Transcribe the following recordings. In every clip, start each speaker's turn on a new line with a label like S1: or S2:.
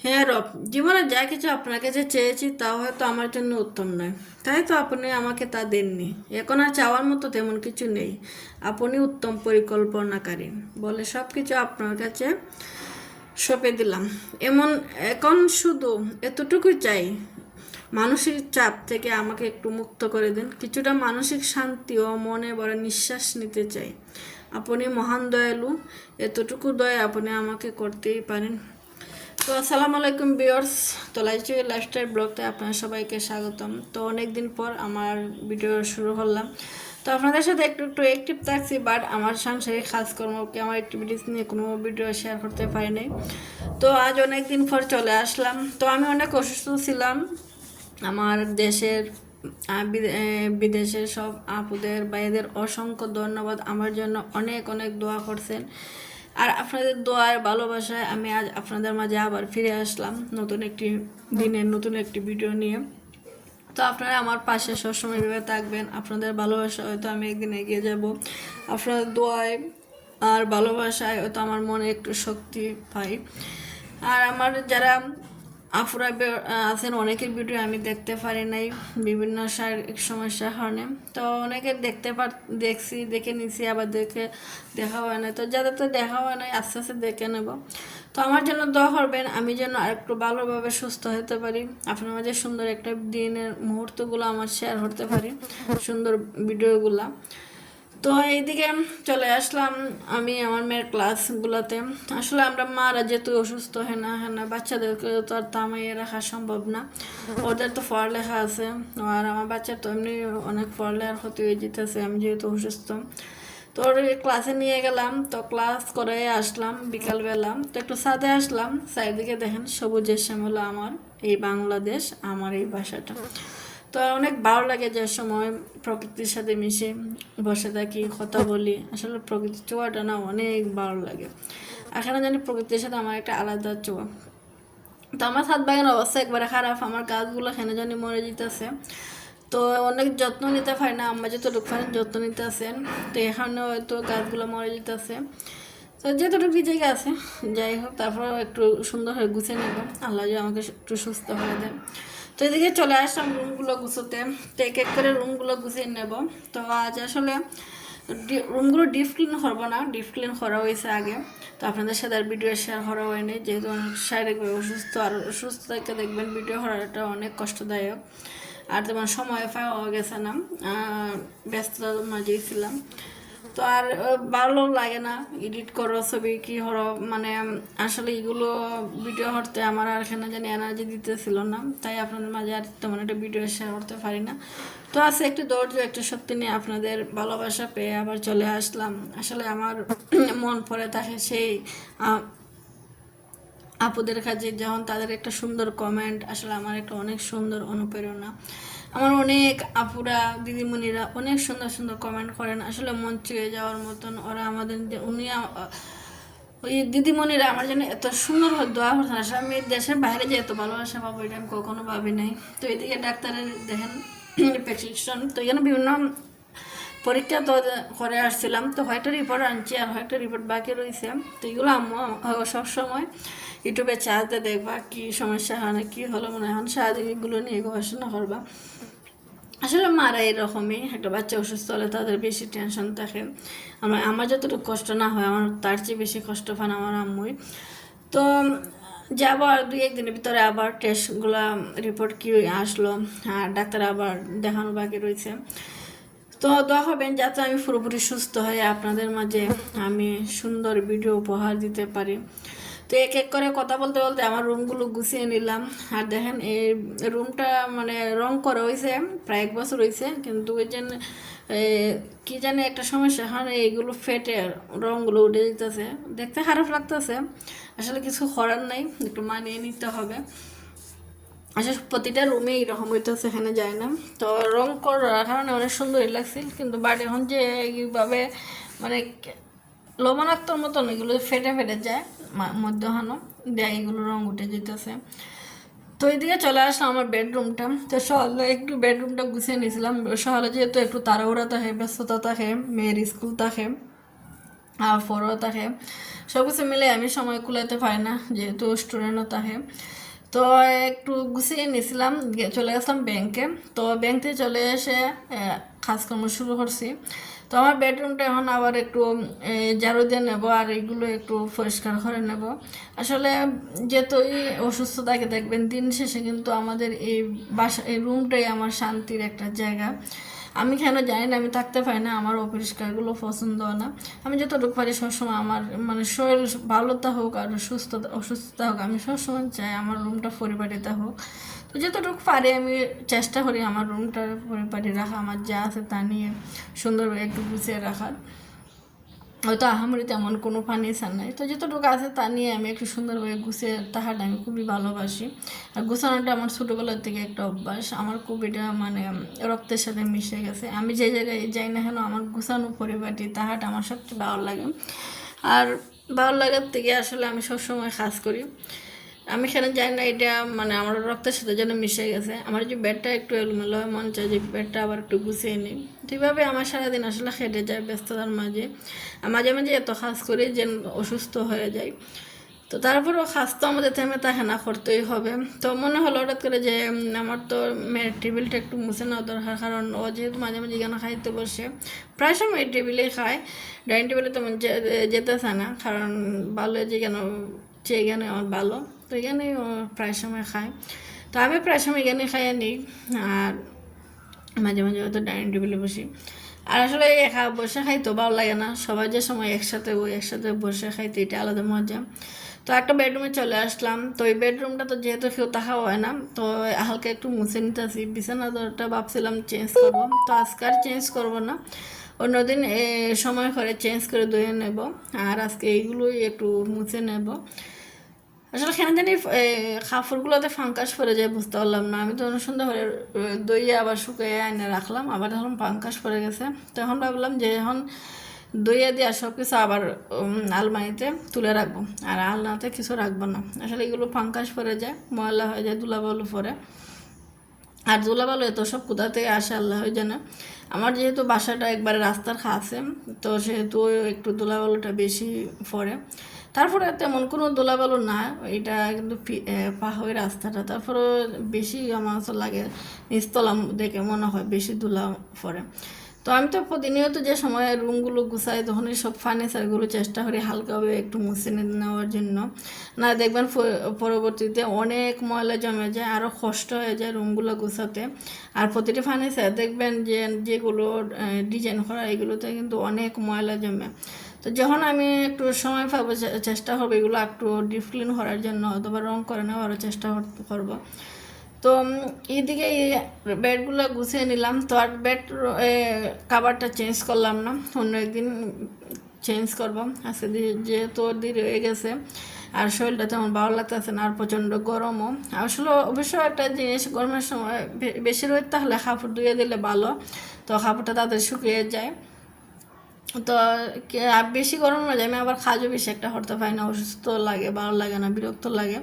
S1: হ্যাঁ রব, জীবনে যা কিছু আপনার কাছে চেয়েছি তা হয়তো আমার জন্য উত্তম নয়, তাই তো আপনি আমাকে তা দেননি। এখন আর চাওয়ার মতো তেমন কিছু নেই। আপনি উত্তম পরিকল্পনাকারী বলে সব কিছু আপনার কাছে সঁপে দিলাম। এমন এখন শুধু এতটুকুই চাই, মানসিক চাপ থেকে আমাকে একটু মুক্ত করে দিন। কিছুটা মানসিক শান্তি ও মনে বড় নিঃশ্বাস নিতে চাই। আপনি মহান দয়ালু, এতটুকু দয়া আপনি আমাকে করতেই পারেন। তো আসসালামু আলাইকুম ভিউয়ার্স, তো লাইফস্টাইল ব্লগতে আপনার সবাইকে স্বাগতম। তো অনেক দিন পর আমার ভিডিও শুরু করলাম। তো আপনাদের সাথে একটু একটু অ্যাক্টিভ থাকছি, বাট আমার সাংসারিক কাজকর্মকে আমার অ্যাক্টিভিটিস নিয়ে কোনো ভিডিও শেয়ার করতে পারি নাই। তো আজ অনেক দিন পর চলে আসলাম। তো আমি অনেক অসুস্থ ছিলাম। আমার দেশের বিদেশের সব আপুদের ভাইদের অসংখ্য ধন্যবাদ, আমার জন্য অনেক অনেক দোয়া করছেন। আর আপনাদের দোয়ার ভালোবাসায় আমি আজ আপনাদের মাঝে আবার ফিরে আসলাম নতুন একটি দিনের নতুন একটি ভিডিও নিয়ে। তো আপনারা আমার পাশে সবসময় ভেবে থাকবেন, আপনাদের ভালোবাসা হয়তো আমি একদিন এগিয়ে যাব। আপনাদের দোয়ায় আর ভালোবাসায় হয়তো আমার মনে একটু শক্তি পাই। আর আমার যারা আপুরা আছেন, অনেকের ভিডিও আমি দেখতে পারি নাই বিভিন্ন শারীরিক সমস্যার কারণে। তো অনেকের দেখে নিছি, আবার দেখা হয় না। তো যাদের তো দেখা হয় নাই আস্তে আস্তে দেখে নেব। তো আমার জন্য দোয়া করবেন, আমি যেন আরেকটু ভালোভাবে সুস্থ হতে পারি, আপনার মাঝে সুন্দর একটা দিনের মুহূর্তগুলো আমার শেয়ার করতে পারি, সুন্দর ভিডিওগুলা। তো এইদিকে চলে আসলাম আমি আমার মেয়ের ক্লাসগুলোতে। আসলে আমরা মারা যেহেতু অসুস্থ হয় না বাচ্চাদেরকে তো আর থামাইয়ে রাখা সম্ভব না, ওদের তো পড়ালেখা আছে। আর আমার বাচ্চার তো এমনি অনেক পড়ালেখার ক্ষতি হয়ে যেতেছে, আমি যেহেতু অসুস্থ। তো ওর ক্লাসে নিয়ে গেলাম, তো ক্লাস করে আসলাম বিকালবেলা। তো একটু ছাদে আসলাম, চারিদিকে দেখেন সবুজের শ্যামলা আমার এই বাংলাদেশ, আমার এই ভাষাটা। তো অনেক ভালো লাগে যে সময় প্রকৃতির সাথে মিশে বসে থাকি, কথা বলি। আসলে প্রকৃতির ছোঁয়াটা না অনেক ভালো লাগে। এখানে জানি প্রকৃতির সাথে আমার একটা আলাদা ছোঁয়া। তো আমার ছাদ বাগানের অবস্থা একবারে খারাপ, আমার গাছগুলো এখানে জানি মরে যেতেছে। তো অনেক যত্ন নিতে পারি না, আম্মা যতটুকু পারেন যত্ন নিতে আসেন। তো এখানে হয়তো গাছগুলো মরে যেতেছে। তো যেতটুকু জায়গা আছে যাই হোক, তারপর একটু সুন্দর হয়ে গুছিয়ে নেব, আল্লাহ যে আমাকে একটু সুস্থ হয়ে দেয়। তো এদিকে চলে আসলাম রুমগুলো গুছোতে। তো এক এক করে রুমগুলো গুছিয়ে নেব। তো আজ আসলে রুমগুলো ডিপ ক্লিন করবো না, ডিপ ক্লিন করা হয়েছে আগে। তো আপনাদের সাথে আর ভিডিও শেয়ার করা হয়নি, যেহেতু অনেক শারীরিকভাবে অসুস্থ। আর অসুস্থ থেকে দেখবেন ভিডিও করাটা অনেক কষ্টদায়ক, আর তেমন সময় পাওয়া গেছে না, ব্যস্ততার মাঝেই ছিলাম। তো আর ভালো লাগে না এডিট করো ছবি কি হরো, মানে আসলে এগুলো ভিডিও করতে আমার আর এখানে জানি এনার্জি দিতেছিল না, তাই আপনাদের মাঝে আর তেমন একটা ভিডিও শেয়ার করতে পারি না। তো আছে একটু ধৈর্য একটু শক্তি নিয়ে আপনাদের ভালোবাসা পেয়ে আবার চলে আসলাম। আসলে আমার মন পড়ে থাকে সেই আপুদের কাছে, যখন তাদের একটা সুন্দর কমেন্ট, আসলে আমার একটা অনেক সুন্দর অনুপ্রেরণা। আমার অনেক আপুরা দিদিমণিরা অনেক সুন্দর সুন্দর কমেন্ট করেন, আসলে মন ছুঁয়ে যাওয়ার মতন। ওরা আমাদের ওই দিদিমণিরা আমার জন্য এত সুন্দর দোয়া করছেন। আসলে আমি দেশের বাইরে যে এত ভালোবাসা পাবো এটা আমি কখনো ভাবি নাই। তো এদিকে ডাক্তারের দেখেন প্রেসক্রিপশন, তো এখানে বিভিন্ন পরীক্ষা তো করে আসছিলাম। তো হয়তো রিপোর্ট আনছি আর হয়তো রিপোর্ট বাকি রয়েছে। তো এগুলো আম্মু সবসময় ইউটিউবে চার্জে দেখবা কী সমস্যা হয় না কী হলো, মনে এখন সারাদিন এগুলো নিয়ে গবেষণা করবা। আসলে মারা এরকমই, একটা বাচ্চা অসুস্থ হলে তাদের বেশি টেনশন থাকে। আমার যতটুকু কষ্ট না হয়, আমার তার চেয়ে বেশি কষ্ট পান আমার আম্মুই। তো যাবো আর দুই একদিনের ভিতরে আবার টেস্টগুলো রিপোর্ট কি আসলো, আর ডাক্তার আবার দেখানো বাকি রয়েছে। তো দোয়া করবেন যাতে আমি পুরোপুরি সুস্থ হয়ে আপনাদের মাঝে আমি সুন্দর ভিডিও উপহার দিতে পারি। তো এক এক করে কথা বলতে বলতে আমার রুমগুলো গুছিয়ে নিলাম। আর দেখেন এই রুমটা মানে রং করা হয়েছে প্রায় 1 বছর হয়েছে, কিন্তু ওই জন্য কি জানি একটা সমস্যা হয়, এইগুলো ফেটে রঙগুলো উঠে যেতেছে, দেখতে খারাপ লাগতেছে। আসলে কিছু করার নাই, একটু মানিয়ে নিতে হবে। আচ্ছা, প্রতিটা রুমে এইরকম হইতেছে, এখানে যায় না। তো রং করার কারণে অনেক সুন্দরই লাগছিল, কিন্তু বাট এখন যে এইভাবে মানে লবণাক্তর মতন এগুলো ফেটে ফেটে যায় মধ্যখানো দেয়, এগুলো রং উঠে যেতেছে। তো এইদিকে চলে আসলাম আমার বেডরুমটা। তো সকালে একটু বেডরুমটা গুছিয়ে নিয়েছিলাম, সকালে যেহেতু একটু তাড়াহুড়া থাকে, ব্যস্ততা থাকে, মেয়ের স্কুল থাকে আর পড়াও থাকে, সব কিছু মিলে আমি সময় কুলাতে পারি না, যেহেতু স্টুডেন্টও থাকে। তো একটু গুছিয়ে নিয়েছিলাম, চলে গেছিলাম ব্যাংকে। তো ব্যাংক থেকে চলে এসে কাজকর্ম শুরু করছি। তো আমার বেডরুমটা এখন আবার একটু ঝাড়ু দিয়ে নেবো, আর এগুলো একটু পরিষ্কার করে নেব। আসলে যেহেতুই অসুস্থতাকে দেখবেন, দিন শেষে কিন্তু আমাদের এই এই রুমটাই আমার শান্তির একটা জায়গা। আমি কেন জানি না, আমি থাকতে পারি না, আমার অপরিষ্কারগুলো পছন্দ না। আমি যতটুকু পারি সবসময় আমার মানে শরীর ভালোতা হোক আর অসুস্থতা হোক, আমি সবসময় চাই আমার রুমটা পরিপাটিতে হোক। তো যতটুকু পারি আমি চেষ্টা করি আমার রুমটা পরিপাটি রাখা, আমার যা আছে তা নিয়ে সুন্দরভাবে একটু গুছিয়ে রাখার। হয়তো আহামরি তেমন কোনো ফার্নিচার নাই, তো যতটুকু আছে তা নিয়ে আমি একটু সুন্দরভাবে গুছিয়ে তাহাটা আমি খুবই ভালোবাসি। আর গুছানোটা আমার ছোটোবেলার থেকে একটা অভ্যাস, আমার খুব এটা মানে রক্তের সাথে মিশে গেছে। আমি যে জায়গায় যাই না কেন আমার গুছানো পরিপাটি তাহাটা আমার সবচেয়ে ভালো লাগে। আর ভালো লাগার থেকে আসলে আমি সবসময় কাজ করি। আমি সেখানে যাই না, এটা মানে আমার রক্তের সাথে যেন মিশে গেছে। আমার যে বেডটা একটু এলোমেলো হয়, মন চায় যে বেডটা আবার একটু গুছিয়ে নিই। ঠিকভাবে আমার সারাদিন আসলে খেটে যায় ব্যস্ততার মাঝে। মাঝে মাঝে এত কাজ করি যে অসুস্থ হয়ে যায়। তো তারপরেও কাজ তো আমাদের থেমে থাকে না, করতেই হবে। তো মনে হলো হঠাৎ করে যে আমার তো মেয়ের টেবিলটা একটু মুছে নেওয়া দরকার, কারণ ও যেহেতু মাঝে মাঝে এখানে খাইতে বসে, প্রায় সময় টেবিলেই খায়, ডাইনিং টেবিলে তেমন যেতে চায় না, কারণ ভালো যে কেন এখানে আমার ভালো, তো এখানেই ও প্রায় সময় খায়। তো আমি প্রায় সময় এখানে খাইয়ে নিই, আর মাঝে মাঝে হয়তো ডাইনিং টেবিলে বসি। আর আসলে একা বসে খাইতে ভালো লাগে না, সবাই যে সময় একসাথে বসে খাইতে এটা আলাদা মজা। তো একটা বেডরুমে চলে আসলাম। তো এই বেডরুমটা তো যেহেতু কেউ থাকা হয় না, তো হালকা একটু মুছে নিতেছি। বিছানাটা ভাবছিলাম চেঞ্জ করবো, তো আজকে আর চেঞ্জ করবো না, অন্যদিন সময় করে চেঞ্জ করে ধুয়ে নেব। আর আজকে এইগুলোই একটু মুছে নেব। আসলে কেন জানি কাপড়গুলোতে ফাঙ্কাস পরে যায়, বুঝতে পারলাম না। আমি তো সন্ধ্যা করে দইয়ে আবার শুকিয়ে এনে রাখলাম, আবার যখন ফাঙ্কাস পরে গেছে, তখন ভাবলাম যে এখন দইয়ে দিয়ে সব কিছু আবার আলমারিতে তুলে রাখবো, আর আলনাতে কিছু রাখবো না। আসলে এগুলো ফাঙ্কাস পরে যায়, ময়লা হয়ে যায়, ধুলাবালু পরে। আর ধুলাবালু এত সব কোথা থেকে আসে আল্লাহ জানে। আমার যেহেতু বাসাটা একবারে রাস্তার কাছে, তো সেহেতু একটু ধুলাবালুটা বেশি পড়ে। তারপরে তেমন কোনো ধুলাবালু না, এটা কিন্তু পাহাড়ি রাস্তাটা, তারপরে বেশি আমার কাছে লাগে নিচতলা দেখে মনে হয় বেশি ধুলা পড়ে। তো আমি তো প্রতিনিয়ত যে সময় রুমগুলো গুছাই, তখনই সব ফার্নিচারগুলো চেষ্টা করি হালকাভাবে একটু মুছে নেওয়ার জন্য, না দেখবেন পরবর্তীতে অনেক ময়লা জমে যায়, আরও কষ্ট হয়ে যায় রুমগুলো গুছাতে। আর প্রতিটি ফার্নিচার দেখবেন যে যেগুলো ডিজাইন করা, এগুলোতে কিন্তু অনেক ময়লা জমে। তো যখন আমি একটু সময় পাবো চেষ্টা করবো এগুলো একটু ডিপ ক্লিন করার জন্য, অথবা রং করে নেওয়ারও চেষ্টা করবো। তো এইদিকে এই বেডগুলো গুছিয়ে নিলাম। তো আর বেড কাভারটা চেঞ্জ করলাম না, অন্য একদিন চেঞ্জ করবো। আজকে যেহেতু দেরি হয়ে গেছে, আর শরীরটা তেমন ভালো লাগতেছে না, আর প্রচণ্ড গরমও। আসলে অবশ্য একটা জিনিস, গরমের সময় বেশি রোদ তাহলে কাপড় ধুয়ে দিলে ভালো, তো কাপড়টা তাড়াতাড়ি শুকিয়ে যায়। তো বেশি গরম হয়ে যায়, আমি আবার কাজও বেশি একটা করতে পারি না, অসুস্থ লাগে, ভালো লাগে না, বিরক্ত লাগে।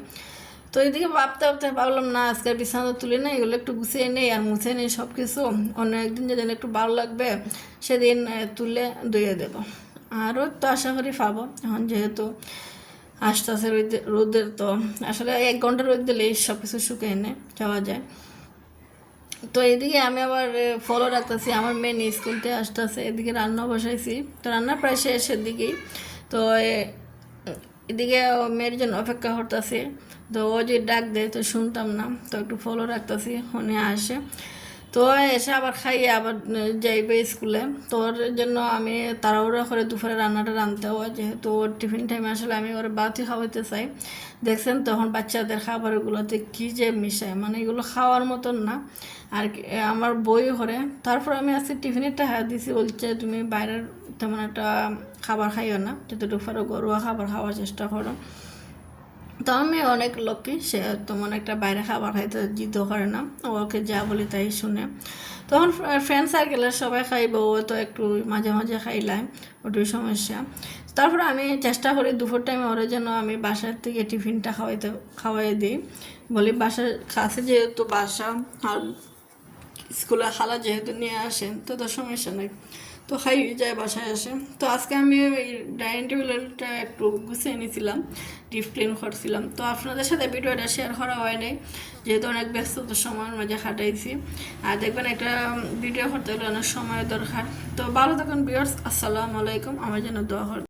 S1: তো এইদিকে ভাবতে ভাবতে ভাবলাম না আজকে বিছানা তুলি না, এগুলো একটু গুছিয়ে নেই আর মুছে নেই সব কিছু, অন্য একদিন যেদিন একটু ভালো লাগবে সেদিন তুলে ধুয়ে দেবো। আর রোদ তো আশা করি পাবো, এখন যেহেতু আস্তে আস্তে রোদের তো আসলে 1 ঘন্টা রোদ দিলেই সব কিছু শুকিয়ে এনে যাওয়া যায়। তো এদিকে আমি আবার ফলো রাখতেছি, আমার মেয়ে স্কুল থেকে আসতেছে, এদিকে রান্না বসাইছি। তো রান্না প্রায় শেষের দিকেই। তো এদিকে মেয়ের জন্য অপেক্ষা করতেছি। তো ও যে ডাক দেয় তো শুনতাম না, তো একটু ফলো রাখতেছি, ফোনে আসে। তো এসে আবার খাইয়ে আবার যাইবে স্কুলে। তো ওর জন্য আমি তাড়াহুড়া করে দুপুরে রান্নাটা রাঁধতে হয়, যেহেতু ওর টিফিন টাইমে আসলে আমি ওর বাতি খাওয়াইতে চাই। দেখছেন তখন বাচ্চাদের খাবারগুলোতে কী যে মিশায়, মানে এগুলো খাওয়ার মতন না। আর আমার বই ঘরে, তারপর আমি আজকে টিফিনেরটা হাত দিছি, বলছে তুমি বাইরের তেমন একটা খাবার খাইও না, যতটুকু পারো ঘরোয়া খাবার খাওয়ার চেষ্টা করো। তো আমি অনেক লোককে, সে তেমন একটা বাইরে খাবার খাইতে জিদ করে না, ওকে যা বলি তাই শুনে। তখন ফ্রেন্ড সার্কেলের সবাই খাইব, ও তো একটু মাঝে মাঝে খাইলাম, ওটাই সমস্যা। তারপরে আমি চেষ্টা করি দুপুর টাইমে ওর জন্য আমি বাসার থেকে টিফিনটা খাওয়াই দিই। বলি বাসার কাছে যেহেতু বাসা, আর স্কুলে খালা যেহেতু নিয়ে আসেন, তো সমস্যা নেই। তো খাই যায় বাসায় আসে। তো আজকে আমি এই ডাইনিং টেবিলটা একটু গুছিয়ে নিয়েছিলাম, ডিপ ক্লিন করছিলাম। তো আপনাদের সাথে ভিডিওটা শেয়ার করা হয় নাই, যেহেতু অনেক ব্যস্ততার সময়ের মাঝে খাটাইছি। আর দেখবেন একটা ভিডিও করতে গেলে অনেক সময় দরকার। তো ভালো থাকুন ভিউয়ার্স, আসসালামু আলাইকুম। আমার জন্য দোয়া করবেন।